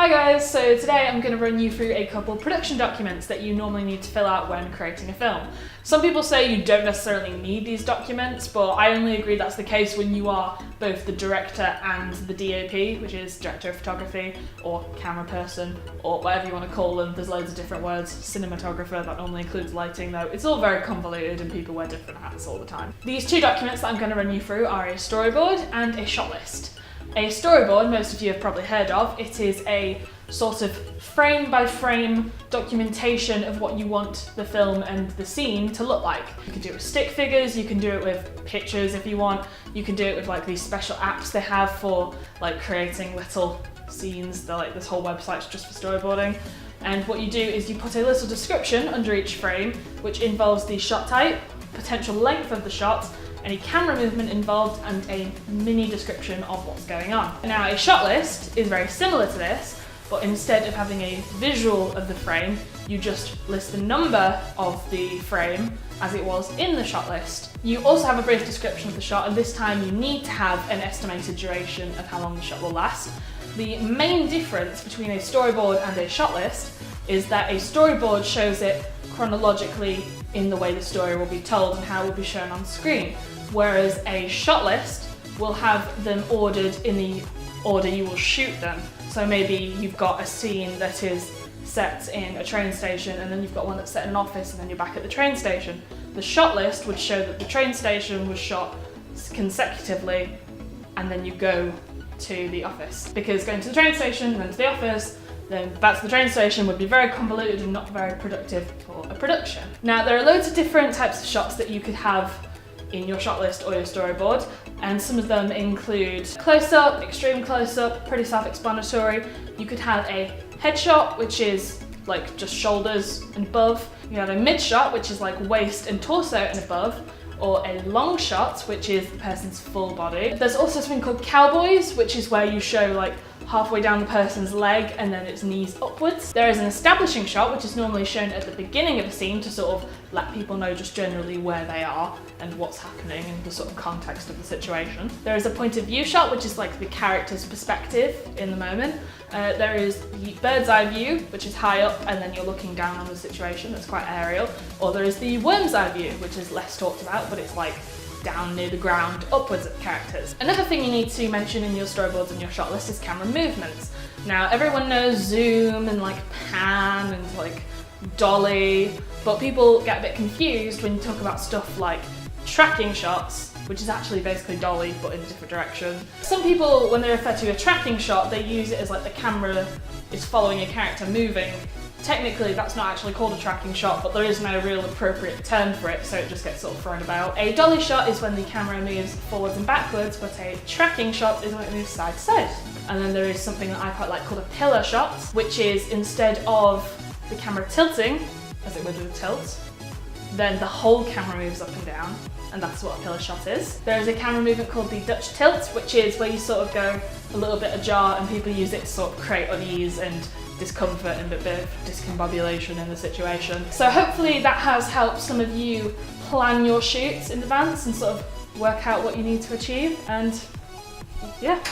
Hi guys, so today I'm going to run you through a couple production documents that you normally need to fill out when creating a film. Some people say you don't necessarily need these documents, but I only agree that's the case when you are both the director and the DOP, which is director of photography or camera person or whatever you want to call them. There's loads of different words. Cinematographer, that normally includes lighting though. It's all very convoluted and people wear different hats all the time. These two documents that I'm going to run you through are a storyboard and a shot list. A storyboard, most of you have probably heard of. It is a sort of frame by frame documentation of what you want the film and the scene to look like. You can do it with stick figures, you can do it with pictures if you want, you can do it with like these special apps they have for like creating little scenes. They're like, this whole website's just for storyboarding. And what you do is you put a little description under each frame, which involves the shot type, potential length of the shot, any camera movement involved, and a mini description of what's going on. Now, a shot list is very similar to this, but instead of having a visual of the frame, you just list the number of the frame as it was in the shot list. You also have a brief description of the shot, and this time you need to have an estimated duration of how long the shot will last. The main difference between a storyboard and a shot list is that a storyboard shows it chronologically in the way the story will be told and how it will be shown on screen, whereas a shot list will have them ordered in the order you will shoot them. So maybe you've got a scene that is set in a train station, and then you've got one that's set in an office, and then you're back at the train station. The shot list would show that the train station was shot consecutively, and then you go to the office. Because going to the train station, then to the office, then back to the train station would be very convoluted and not very productive for a production. Now, there are loads of different types of shots that you could have in your shot list or your storyboard, and some of them include close-up, extreme close-up, pretty self-explanatory. You could have a headshot, which is like just shoulders and above. You have a mid-shot, which is like waist and torso and above, or a long shot, which is the person's full body. There's also something called cowboys, which is where you show like halfway down the person's leg and then its knees upwards. There is an establishing shot, which is normally shown at the beginning of a scene to sort of let people know just generally where they are and what's happening and the sort of context of the situation. There is a point of view shot, which is like the character's perspective in the moment. There is the bird's eye view, which is high up and then you're looking down on the situation. That's quite aerial. Or there is the worm's eye view, which is less talked about, but it's like down near the ground, upwards at the characters. Another thing you need to mention in your storyboards and your shot list is camera movements. Now, everyone knows zoom and like pan and like dolly, but people get a bit confused when you talk about stuff like tracking shots, which is actually basically dolly but in a different direction. Some people, when they refer to a tracking shot, they use it as like the camera is following a character moving. Technically, that's not actually called a tracking shot, but there is no real appropriate term for it, so it just gets sort of thrown about. A dolly shot is when the camera moves forwards and backwards, but a tracking shot is when it moves side to side. And then there is something that I quite like called a pillar shot, which is instead of the camera tilting, as it would with a tilt, then the whole camera moves up and down, and that's what a pillar shot is. There is a camera movement called the Dutch tilt, which is where you sort of go a little bit ajar and people use it to sort of create unease and discomfort and a bit of discombobulation in the situation. So hopefully that has helped some of you plan your shoots in advance and sort of work out what you need to achieve, and yeah.